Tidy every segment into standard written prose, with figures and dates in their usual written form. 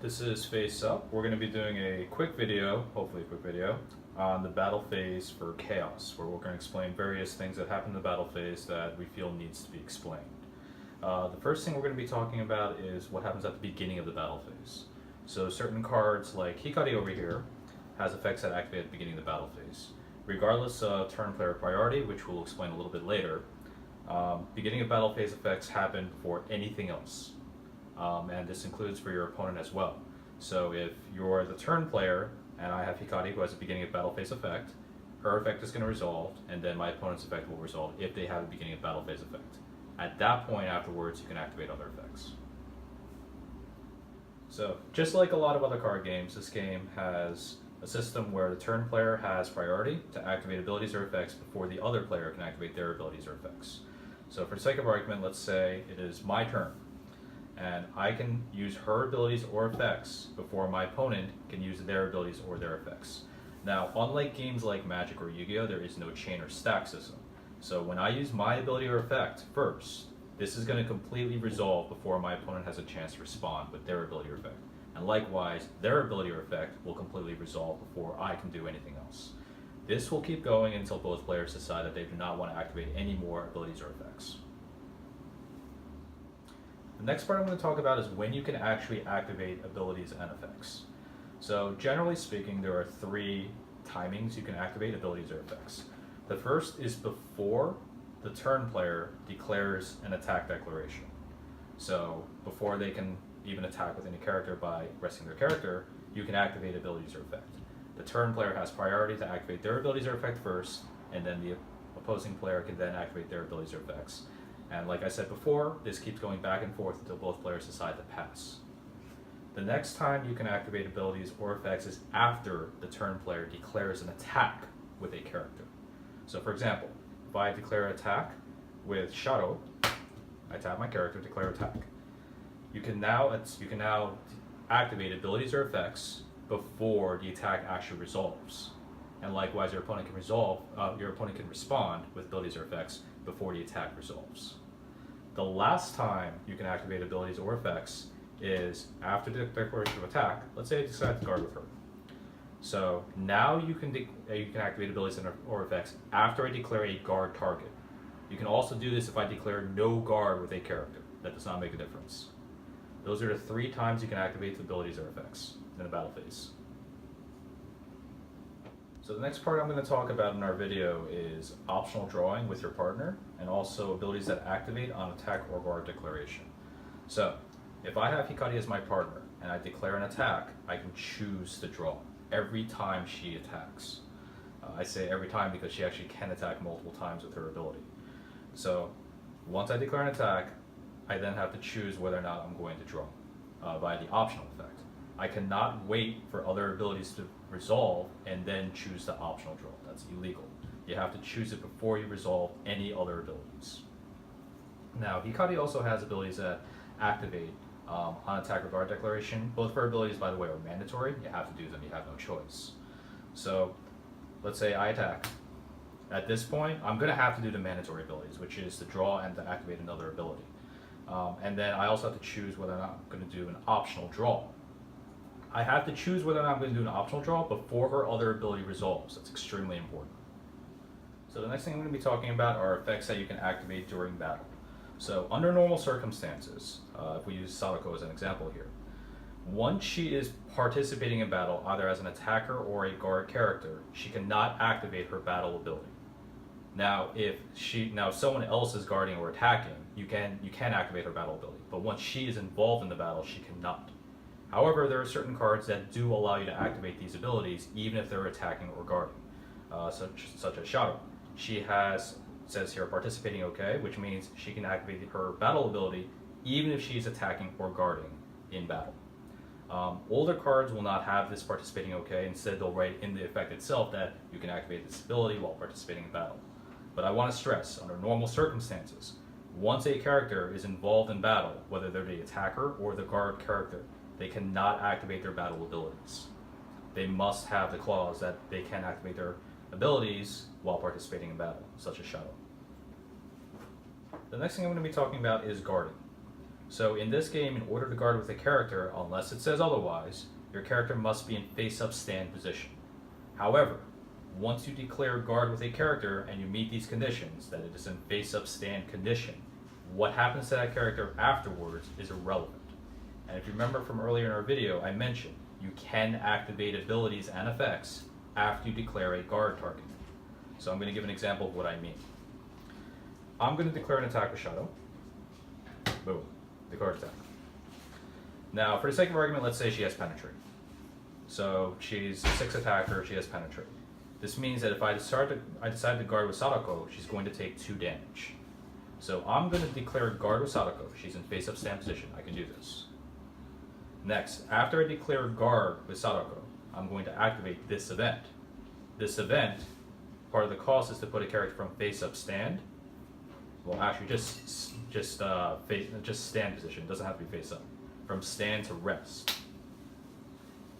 This is Face Up. We're going to be doing a quick video, hopefully a quick video, on the battle phase for ChaOS, where we're going to explain various things that happen in the battle phase that we feel needs to be explained. The first thing we're going to be talking about is what happens at the beginning of the battle phase. So certain cards like Hikari over here has effects that activate at the beginning of the battle phase. Regardless of turn player priority, which we'll explain a little bit later, beginning of battle phase effects happen before anything else. And this includes for your opponent as well. So if you're the turn player and I have Hikari who has a beginning of battle phase effect, her effect is going to resolve, and then my opponent's effect will resolve if they have a beginning of battle phase effect. At that point afterwards, you can activate other effects. So just like a lot of other card games, this game has a system where the turn player has priority to activate abilities or effects before the other player can activate their abilities or effects. So for the sake of argument, let's say it is my turn, and I can use her abilities or effects before my opponent can use their abilities or their effects. Now, unlike games like Magic or Yu-Gi-Oh, there is no chain or stack system. So when I use my ability or effect first, this is going to completely resolve before my opponent has a chance to respond with their ability or effect. And likewise, their ability or effect will completely resolve before I can do anything else. This will keep going until both players decide that they do not want to activate any more abilities or effects. The next part I'm going to talk about is when you can actually activate abilities and effects. So generally speaking, there are three timings you can activate abilities or effects. The first is before the turn player declares an attack declaration. So before they can even attack with any character by resting their character, you can activate abilities or effect. The turn player has priority to activate their abilities or effect first, and then the opposing player can then activate their abilities or effects. And like I said before, this keeps going back and forth until both players decide to pass. The next time you can activate abilities or effects is after the turn player declares an attack with a character. So for example, if I declare attack with Shadow, I tap my character, declare attack. You can now activate abilities or effects before the attack actually resolves. And likewise, your opponent can respond with abilities or effects before the attack resolves. The last time you can activate abilities or effects is after the declaration of attack. Let's say I decide to guard with her. So now you can activate abilities or effects after I declare a guard target. You can also do this if I declare no guard with a character. That does not make a difference. Those are the three times you can activate the abilities or effects in the battle phase. So the next part I'm going to talk about in our video is optional drawing with your partner, and also abilities that activate on attack or guard declaration. So if I have Hikari as my partner and I declare an attack, I can choose to draw every time she attacks. I say every time because she actually can attack multiple times with her ability. So once I declare an attack, I then have to choose whether or not I'm going to draw via the optional effect. I cannot wait for other abilities to resolve and then choose the optional draw. That's illegal. You have to choose it before you resolve any other abilities. Now, Hikari also has abilities that activate on attack or guard declaration. Both of her abilities, by the way, are mandatory. You have to do them. You have no choice. So let's say I attack. At this point, I'm going to have to do the mandatory abilities, which is to draw and to activate another ability. And then I also have to choose whether or not I'm going to do an optional draw. I have to choose whether or not I'm going to do an optional draw before her other ability resolves. That's extremely important. So the next thing I'm going to be talking about are effects that you can activate during battle. So under normal circumstances, if we use Sadako as an example here, once she is participating in battle, either as an attacker or a guard character, she cannot activate her battle ability. Now, if someone else is guarding or attacking, you can activate her battle ability. But once she is involved in the battle, she cannot. However, there are certain cards that do allow you to activate these abilities even if they're attacking or guarding, such as Shadow. She says here, participating okay, which means she can activate her battle ability even if she's attacking or guarding in battle. Older cards will not have this participating okay. Instead, they'll write in the effect itself that you can activate this ability while participating in battle. But I want to stress, under normal circumstances, once a character is involved in battle, whether they're the attacker or the guard character, they cannot activate their battle abilities. They must have the clause that they can activate their abilities while participating in battle, such as Shadow. The next thing I'm going to be talking about is guarding. So in this game, in order to guard with a character, unless it says otherwise, your character must be in face-up stand position. However, once you declare guard with a character and you meet these conditions, that it is in face-up stand condition, what happens to that character afterwards is irrelevant. And if you remember from earlier in our video, I mentioned you can activate abilities and effects after you declare a guard target. So I'm going to give an example of what I mean. I'm going to declare an attack with Shadow. Boom. Declared attack. Now, for the sake of argument, let's say she has Penetrate. So she's a 6 attacker, she has Penetrate. This means that if I decide to guard with Sadako, she's going to take 2 damage. So I'm going to declare guard with Sadako. She's in face-up stand position. I can do this. Next, after I declare guard with Sadako, I'm going to activate this event. This event, part of the cost is to put a character from face-up stand. Well, actually, just stand position. It doesn't have to be face-up. From stand to rest.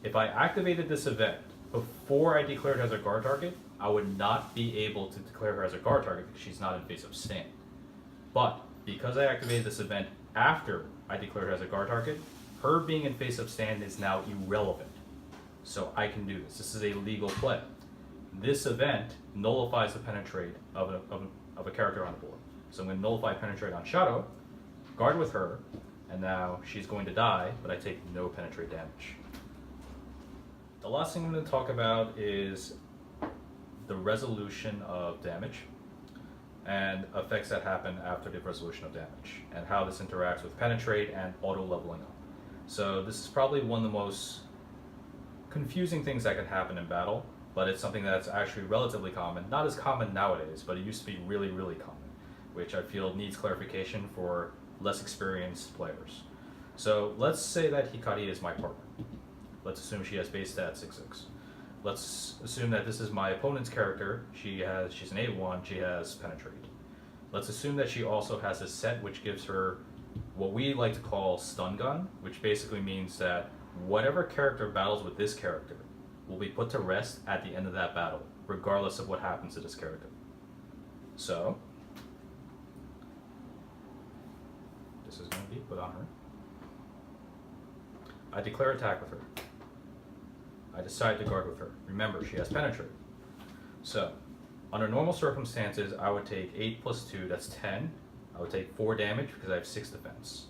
If I activated this event before I declared her as a guard target, I would not be able to declare her as a guard target because she's not in face-up stand. But because I activated this event after I declared her as a guard target, her being in face-up stand is now irrelevant. So I can do this. This is a legal play. This event nullifies the Penetrate of a character on the board. So I'm going to nullify Penetrate on Shadow, guard with her, and now she's going to die, but I take no Penetrate damage. The last thing I'm going to talk about is the resolution of damage and effects that happen after the resolution of damage, and how this interacts with Penetrate and auto leveling up. So this is probably one of the most confusing things that can happen in battle, but it's something that's actually relatively common. Not as common nowadays, but it used to be really, really common, which I feel needs clarification for less experienced players. So let's say that Hikari is my partner. Let's assume she has base stat 6/6. Let's assume that this is my opponent's character. She's an 8/1, she has Penetrate. Let's assume that she also has a set which gives her what we like to call stun gun, which basically means that whatever character battles with this character will be put to rest at the end of that battle, regardless of what happens to this character. So, this is going to be put on her. I declare attack with her. I decide to guard with her. Remember, she has Penetrate. So, under normal circumstances, I would take 8 plus 2, that's 10. I would take 4 damage because I have 6 defense.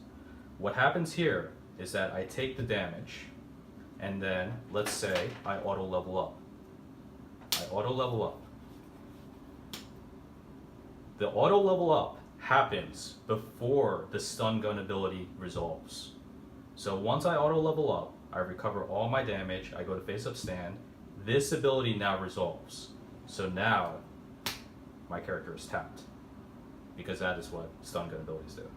What happens here is that I take the damage, and then, let's say, I auto level up. I auto level up. The auto level up happens before the stun gun ability resolves. So once I auto level up, I recover all my damage, I go to face up stand, this ability now resolves. So now, my character is tapped, because that is what stun gun abilities do.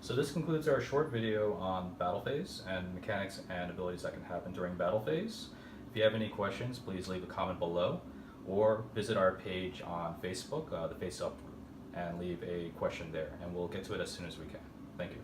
So this concludes our short video on battle phase and mechanics and abilities that can happen during battle phase. If you have any questions, please leave a comment below, or visit our page on Facebook, the Face Up group, and leave a question there, and we'll get to it as soon as we can. Thank you.